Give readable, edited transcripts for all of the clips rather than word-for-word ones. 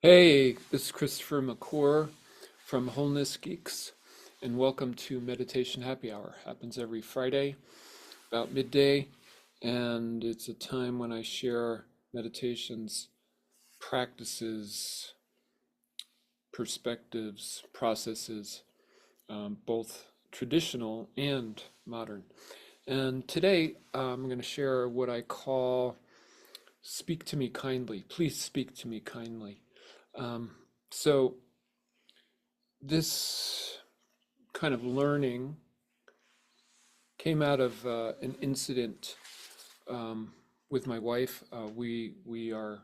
Hey, this is Christopher McClure from Wholeness Geeks, and welcome to Meditation Happy Hour. Happens every Friday about midday, and it's a time when I share meditations, practices, perspectives, processes, both traditional and modern. And today I'm going to share what I call Speak to Me Kindly. Please speak to me kindly. Um, so, this kind of learning came out of an incident with my wife. We are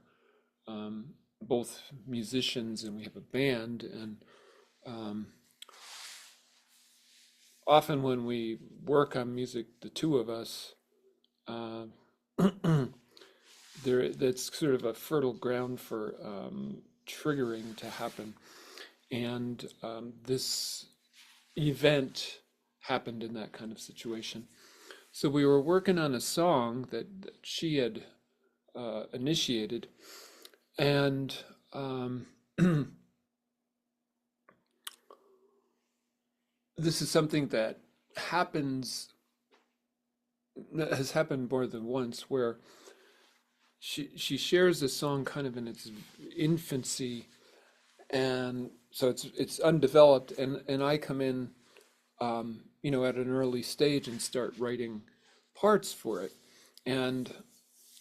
both musicians and we have a band. And um, often when we work on music, the two of us, uh, that's sort of a fertile ground for triggering to happen. And this event happened in that kind of situation. So we were working on a song that she had initiated, and this is something that happens that has happened more than once, where she shares the song kind of in its infancy, and so it's undeveloped, and I come in, at an early stage and start writing parts for it. And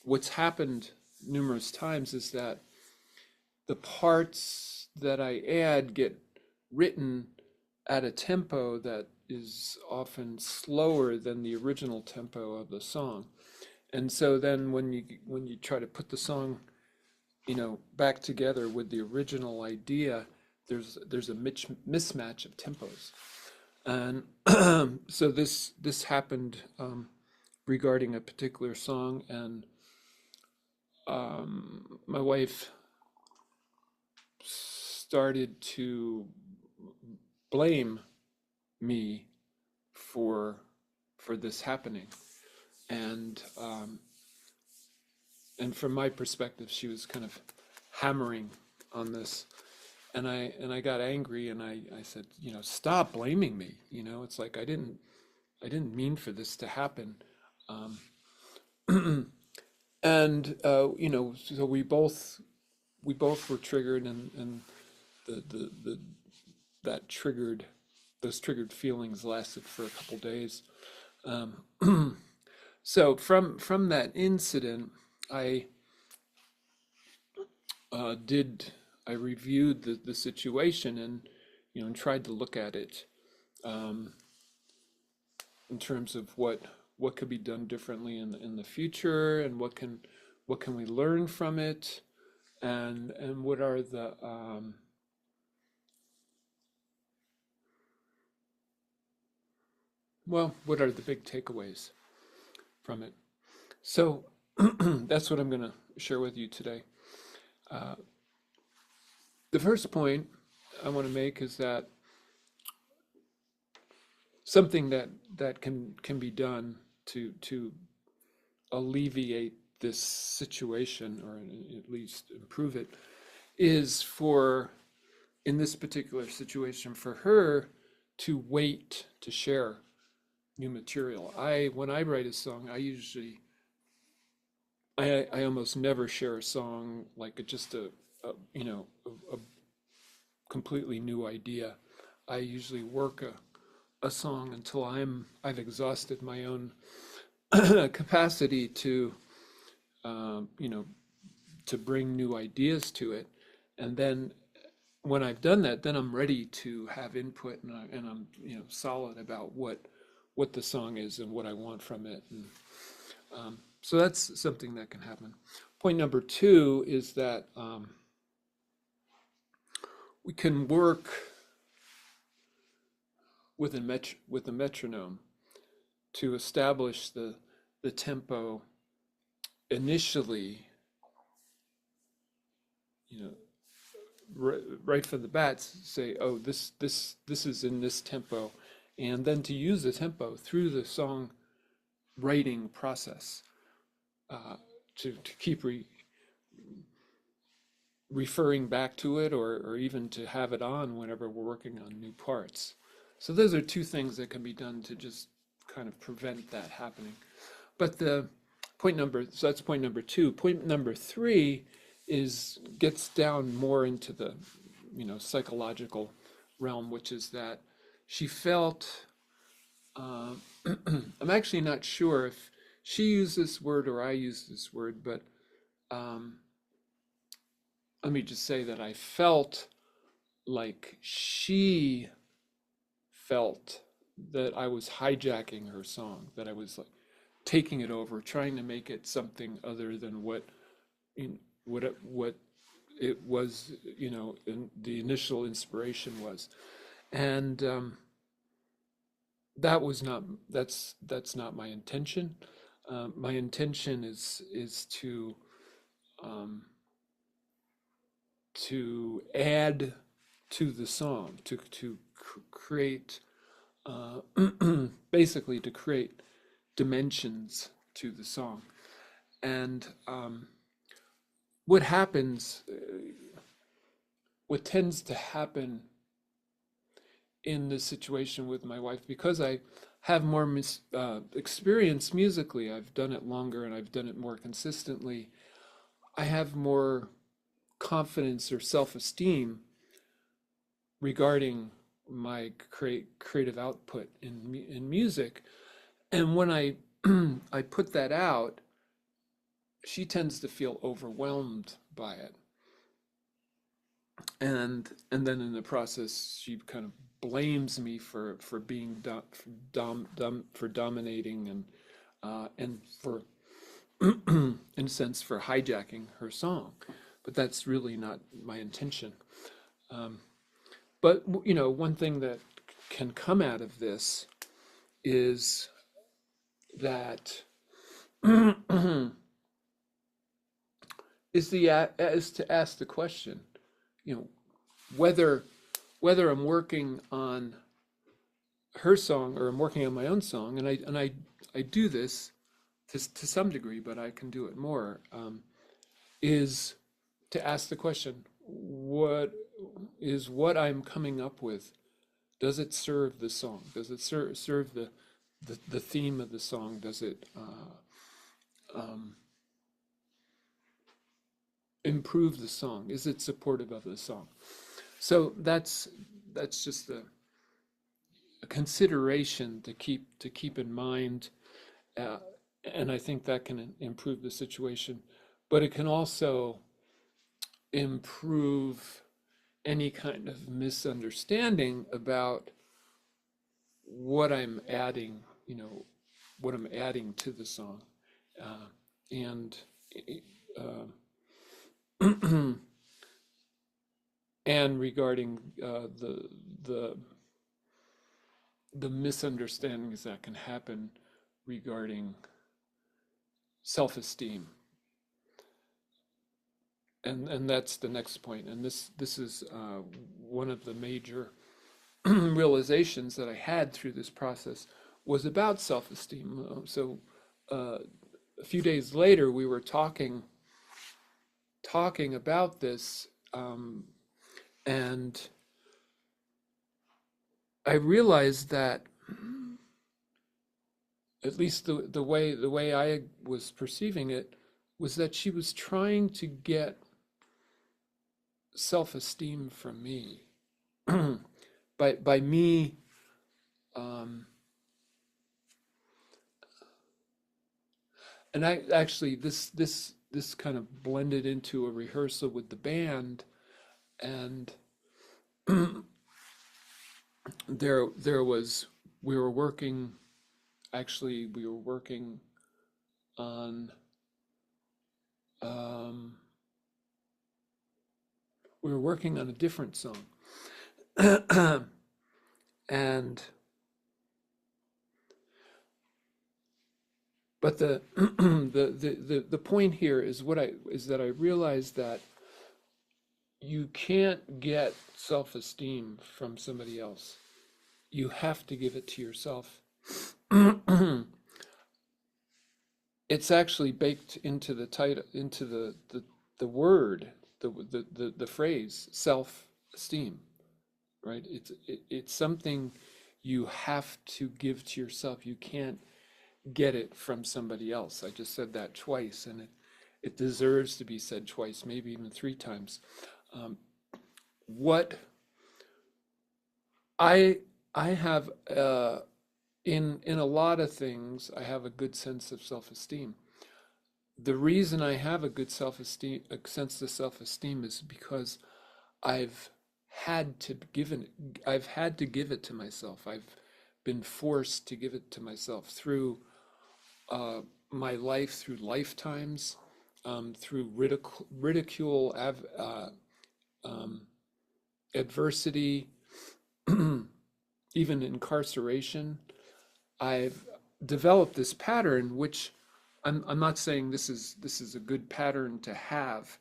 what's happened numerous times is that the parts that I add get written at a tempo that is often slower than the original tempo of the song. And so then when you try to put the song, back together with the original idea, there's a mismatch of tempos. And so this happened regarding a particular song, and my wife started to blame me for for this happening, and from my perspective, she was kind of hammering on this, and I got angry, and I said, stop blaming me. It's like I didn't mean for this to happen. Um, and so we both were triggered, and the that triggered those triggered feelings lasted for a couple days. Um, so from that incident, I did I reviewed the situation, and tried to look at it um, in terms of what could be done differently in the future, and what can we learn from it, and what are the what are the big takeaways from it. So that's what I'm going to share with you today. Uh, the first point I want to make is that something that can be done to alleviate this situation, or at least improve it, is for, in this particular situation, for her to wait to share new material. When I write a song, I almost never share a song like just a completely new idea. I usually work a song until I've exhausted my own capacity um, you know to bring new ideas to it, and then when I've done that, then I'm ready to have input, and I'm solid about what the song is and what I want from it. And so that's something that can happen. Point number two is that we can work with a metronome to establish the tempo initially, you know, right from the bat, say, oh, this is in this tempo, and then to use the tempo through the song writing process, uh, to keep referring back to it, or even to have it on whenever we're working on new parts. So those are two things that can be done to just kind of prevent that happening. But so that's point number two. Point number three is gets down more into the, psychological realm, which is that she felt, I'm actually not sure if she used this word or I used this word, but um, let me just say that I felt like she felt that I was hijacking her song, that I was like taking it over, trying to make it something other than what it was, the initial inspiration was. And that's not my intention. My intention is um, to add to the song, to create, uh, basically to create dimensions to the song. And what happens, what tends to happen in this situation with my wife, because I have more experience musically, I've done it longer and I've done it more consistently, I have more confidence or self-esteem regarding my creative output in music. And when I I put that out, she tends to feel overwhelmed by it. And then in the process she kind of blames me for being for dominating, and for in a sense for hijacking her song. But that's really not my intention. Um, but one thing that can come out of this is that is to ask the question, you know, whether I'm working on her song or I'm working on my own song, and I do this to some degree, but I can do it more. Is to ask the question, what I'm coming up with, does it serve the song? Does it serve the theme of the song? Does it improve the song? Is it supportive of the song? So that's just a consideration to keep in mind, uh, and I think that can improve the situation. But it can also improve any kind of misunderstanding about what I'm adding, what I'm adding to the song, and uh, and regarding the the misunderstandings that can happen regarding self-esteem. And that's the next point. And this is one of the major realizations that I had through this process was about self-esteem. So a few days later, we were talking about this, and I realized that, at least the way I was perceiving it, was that she was trying to get self-esteem from me by me, um, and I actually this kind of blended into a rehearsal with the band, and there was we were working actually we were working on um, we were working on a different song. And but the point here is that I realized that you can't get self-esteem from somebody else. You have to give it to yourself. It's actually baked into the title, into the word the phrase self-esteem, right? It's something you have to give to yourself. You can't get it from somebody else. I just said that twice, and it deserves to be said twice, maybe even three times. Um, what I I have in a lot of things, I have a good sense of self-esteem. The reason I have a good self-esteem, a sense of self-esteem, is because I've had to I've had to give it to myself. I've been forced to give it to myself through uh, my life, through lifetimes, through ridicule, um, adversity, even incarceration. I've developed this pattern, which I'm not saying this is a good pattern to have,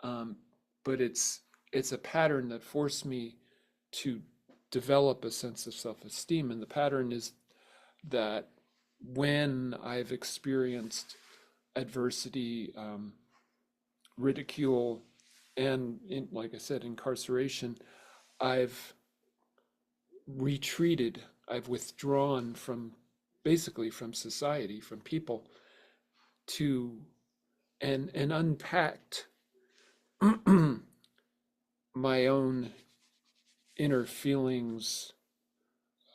um, but it's a pattern that forced me to develop a sense of self-esteem. And the pattern is that when I've experienced adversity, ridicule, and like I said, incarceration, I've retreated, I've withdrawn from basically from society, from people, to and unpacked my own inner feelings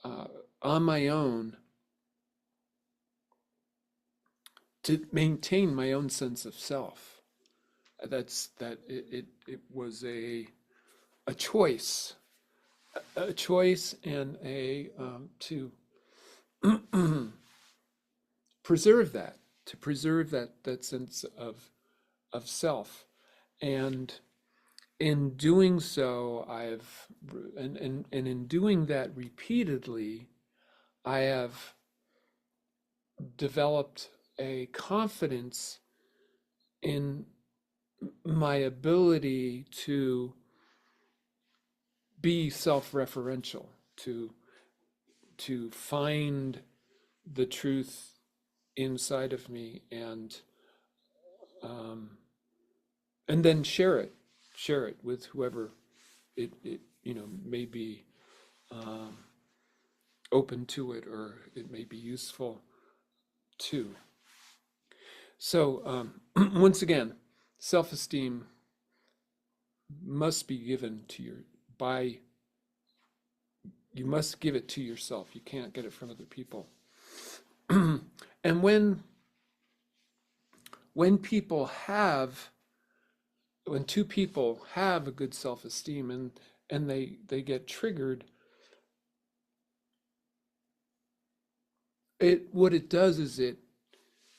uh, on my own to maintain my own sense of self. It was a choice, a choice, and a to preserve that, to preserve that sense of self. And in doing so, and in doing that repeatedly, I have developed a confidence in my ability to be self-referential, to find the truth inside of me, um, and then share it with whoever it may be um, open to it, or it may be useful to. So once again, self-esteem must be given to by you must give it to yourself. You can't get it from other people. And when people have when two people have a good self-esteem, and they get triggered, what it does is it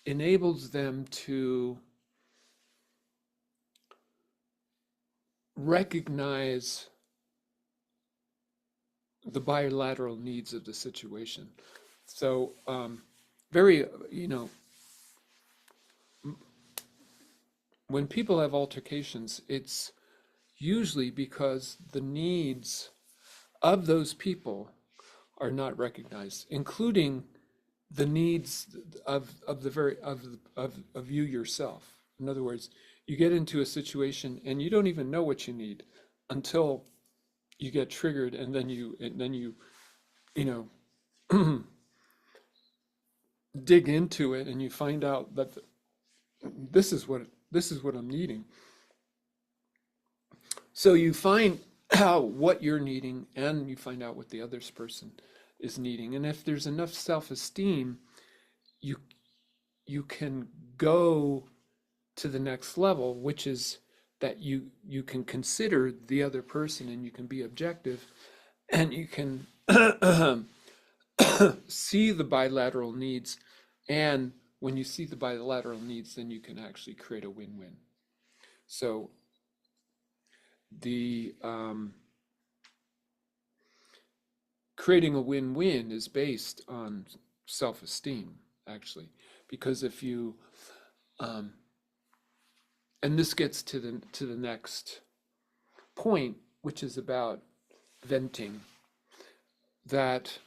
enables them to recognize the bilateral needs of the situation. So very, when people have altercations, it's usually because the needs of those people are not recognized, including the needs of the very of you yourself. In other words, you get into a situation and you don't even know what you need until you get triggered, and then you know dig into it, and you find out that this is what I'm needing. So you find out what you're needing, and you find out what the other person is needing. And if there's enough self-esteem, you you can go to the next level, which is that you can consider the other person, and you can be objective, and you can see the bilateral needs. And when you see the bilateral needs, then you can actually create a win-win. So the creating a win-win is based on self-esteem, actually, because if you um, and this gets to the next point, which is about venting. That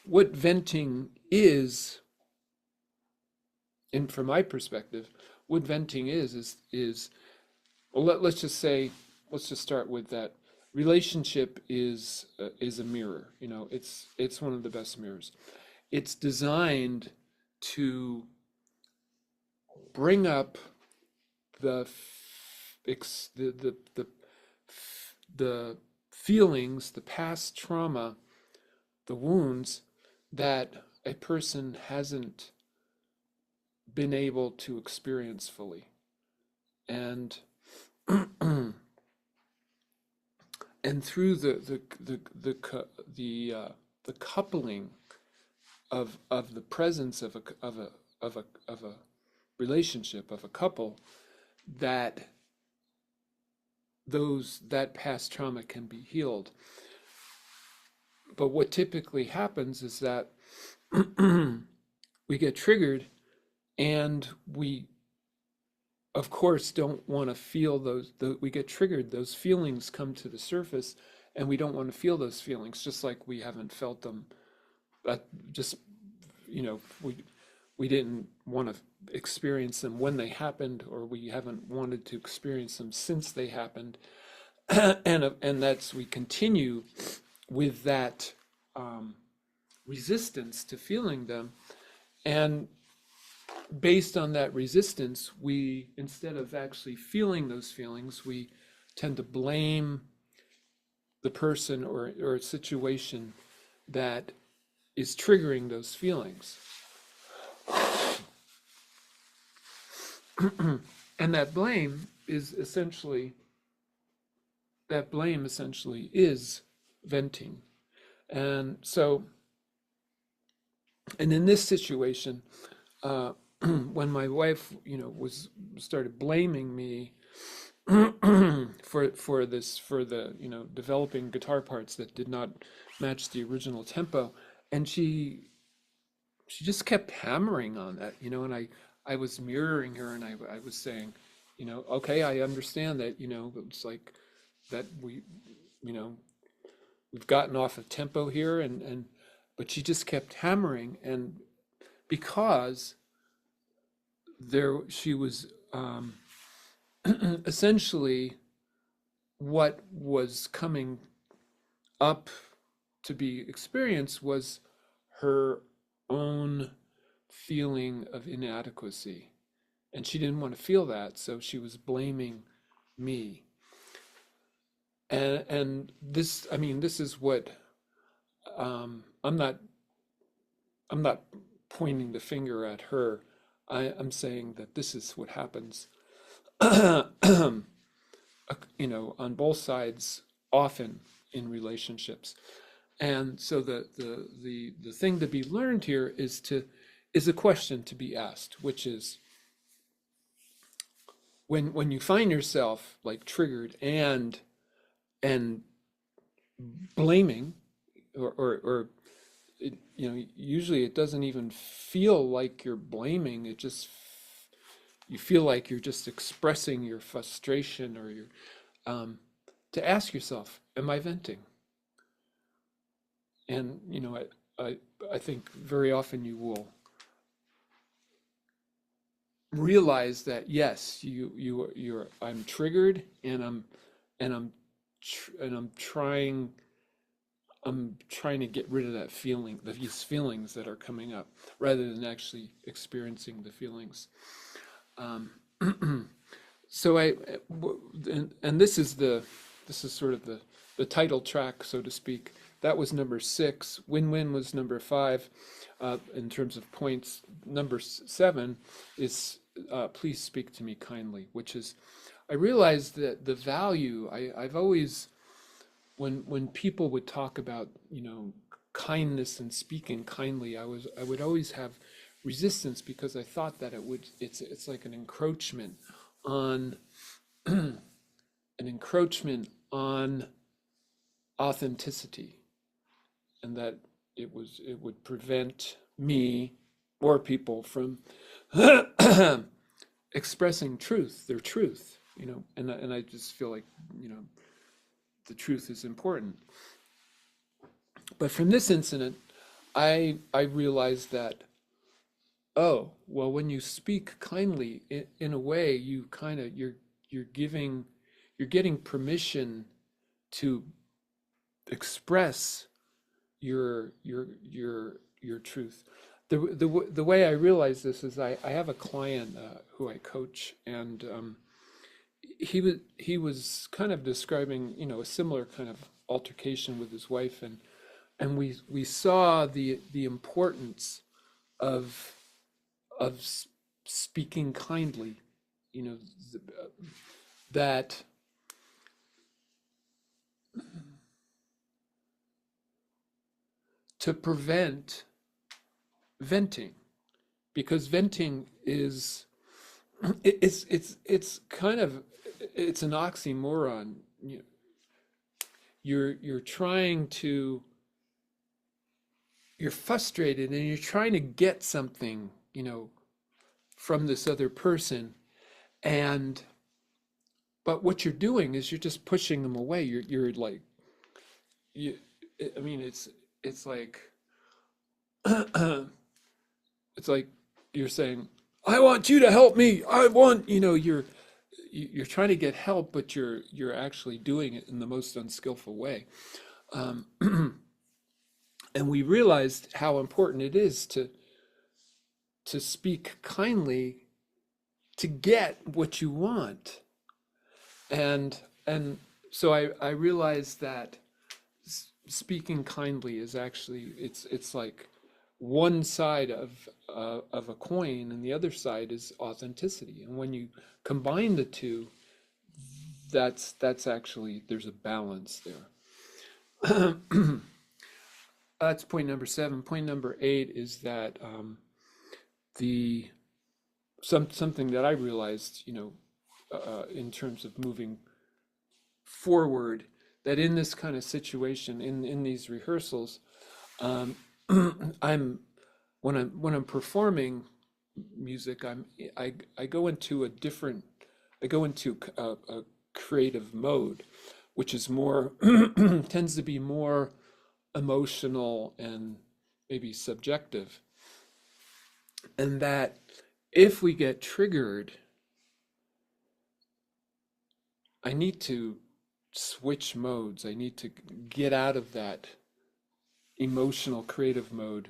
what venting is, and from my perspective, what venting is well, let's just start with that. Relationship is a mirror. It's one of the best mirrors. It's designed to bring up the the feelings, the past trauma, the wounds that a person hasn't been able to experience fully. And and through the coupling of the presence of a relationship, of a couple, that that past trauma can be healed. But what typically happens is that we get triggered, and we of course don't want to feel we get triggered, those feelings come to the surface, and we don't want to feel those feelings, just like we haven't felt them. That just, we didn't want to experience them when they happened, or we haven't wanted to experience them since they happened. And that's, we continue with that resistance to feeling them. And based on that resistance, we, instead of actually feeling those feelings, we tend to blame the person or a situation that is triggering those feelings. And that blame essentially is venting. And so, and in this situation, when my wife, started blaming me for the developing guitar parts that did not match the original tempo, and she just kept hammering on that, and I was mirroring her, and I was saying, okay, I understand that, it's like that we've gotten off of tempo here, but she just kept hammering, and because she was essentially, what was coming up to be experienced was her own feeling of inadequacy, and she didn't want to feel that, so she was blaming me. And this, this is what, I'm not pointing the finger at her. I'm saying that this is what happens, on both sides, often in relationships. And so the thing to be learned here is a question to be asked, which is, when you find yourself like triggered and blaming, or usually it doesn't even feel like you're blaming. You feel like you're just expressing your frustration, or to ask yourself, am I venting? And I think very often you will realize that, yes, I'm triggered, and I'm trying to get rid of that feeling, these feelings that are coming up, rather than actually experiencing the feelings. So and this is sort of the title track, so to speak. That was number 6. Win-win was number 5, in terms of points. Number 7 is please speak to me kindly, which is, I realized that the value, I've always, when people would talk about, kindness and speaking kindly, I would always have resistance, because I thought that it's like an encroachment on authenticity, and that it would prevent me or people from expressing their truth, and I just feel like, the truth is important. But from this incident, I realized that, oh, well, when you speak kindly, in a way, you're giving, you're getting permission to express your truth. The way I realize this is I have a client who I coach, and he was kind of describing, a similar kind of altercation with his wife, and we saw the importance of speaking kindly, you know, that to prevent venting, because venting is it's kind of, it's an oxymoron. You're trying to, you're frustrated and you're trying to get something, from this other person, and but what you're doing is you're just pushing them away. You're like, you I mean, it's like it's like you're saying, I want you to help me. I want, you're trying to get help, but you're actually doing it in the most unskillful way. Um, and we realized how important it is to speak kindly to get what you want. And so I realized that speaking kindly is actually, it's like one side of a coin, and the other side is authenticity. And when you combine the two, that's actually, there's a balance there. That's point number 7. Point number 8 is that the something that I realized, in terms of moving forward, that in this kind of situation, in these rehearsals, um, I'm when I'm performing music, I go into a different, I go into a creative mode, which is more tends to be more emotional and maybe subjective, and that if we get triggered, I need to switch modes. I need to get out of that emotional creative mode,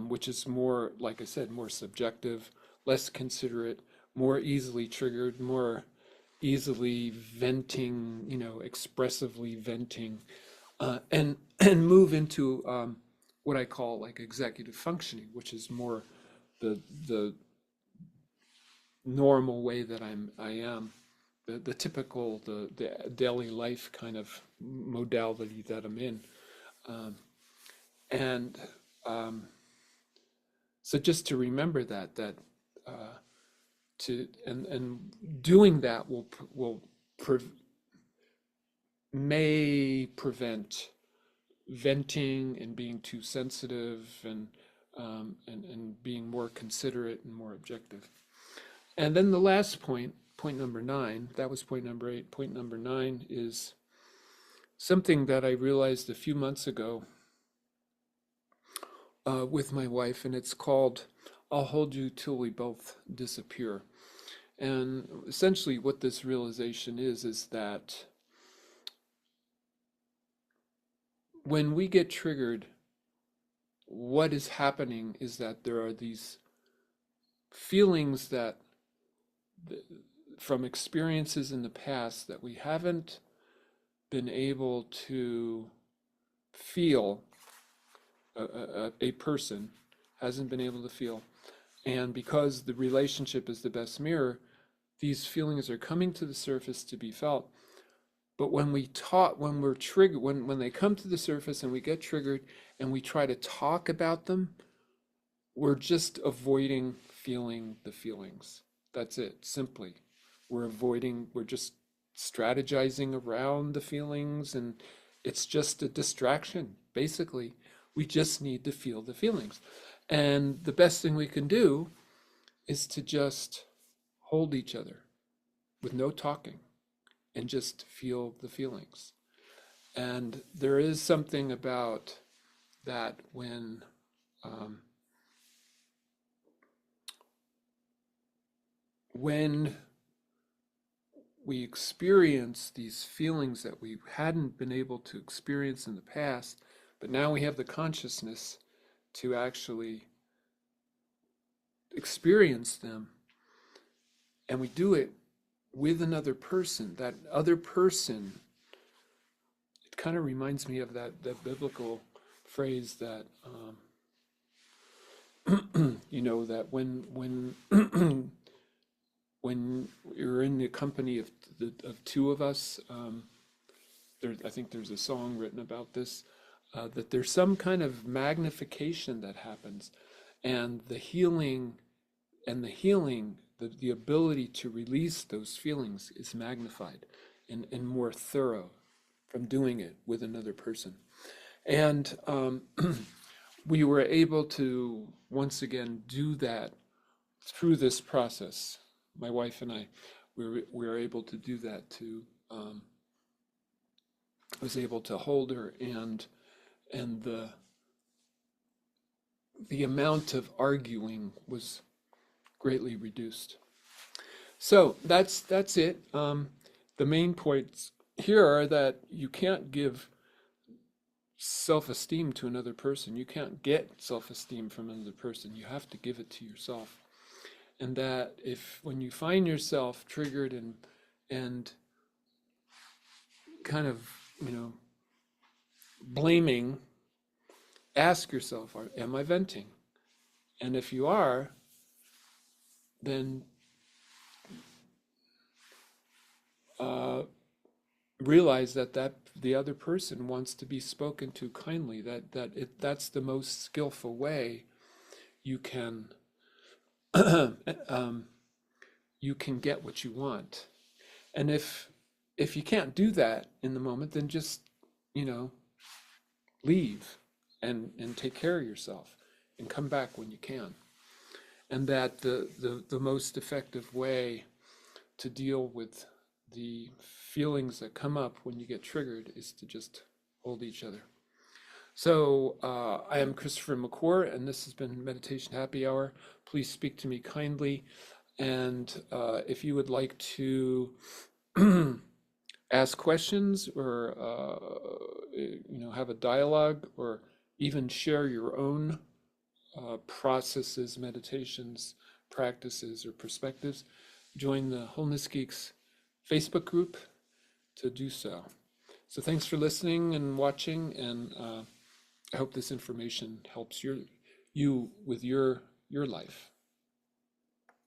which is more, like I said, more subjective, less considerate, more easily triggered, more easily venting, expressively venting, and move into what I call like executive functioning, which is more the normal way that I am, the typical, the daily life kind of modality that I'm in. Um, and so just to remember that uh, and doing that will pre may prevent venting and being too sensitive, and being more considerate and more objective. And then the last point, point number 9, that was point number 8. Point number 9 is something that I realized a few months ago with my wife, and it's called I'll Hold You Till We Both Disappear. And essentially, what this realization is that when we get triggered, what is happening is that there are these feelings that, from experiences in the past, that we haven't been able to feel, a person hasn't been able to feel. And because the relationship is the best mirror, these feelings are coming to the surface to be felt. But when we're triggered, when they come to the surface and we get triggered and we try to talk about them, we're just avoiding feeling the feelings. That's it, simply. We're just strategizing around the feelings, and it's just a distraction. Basically, we just need to feel the feelings. And the best thing we can do is to just hold each other with no talking and just feel the feelings. And there is something about that um, when we experience these feelings that we hadn't been able to experience in the past, but now we have the consciousness to actually experience them, and we do it with another person. That other person, it kind of reminds me of that biblical phrase that that when you're in the company of two of us, I think there's a song written about this, that there's some kind of magnification that happens, and the healing, the ability to release those feelings is magnified and more thorough from doing it with another person. And we were able to once again do that through this process. My wife and I, we were able to do that too. Was able to hold her, and the amount of arguing was greatly reduced. So that's it. The main points here are that you can't give self-esteem to another person. You can't get self-esteem from another person. You have to give it to yourself. And that if when you find yourself triggered and kind of, blaming, ask yourself, am I venting? And if you are, then realize that the other person wants to be spoken to kindly. That's the most skillful way you can you can get what you want. And if you can't do that in the moment, then just leave and take care of yourself and come back when you can. And that the most effective way to deal with the feelings that come up when you get triggered is to just hold each other. So I am Christopher McClure, and this has been Meditation Happy Hour. Please speak to me kindly. And if you would like to ask questions or have a dialogue, or even share your own processes, meditations, practices, or perspectives, join the Wholeness Geeks Facebook group to do so. So thanks for listening and watching, and I hope this information helps you with your life.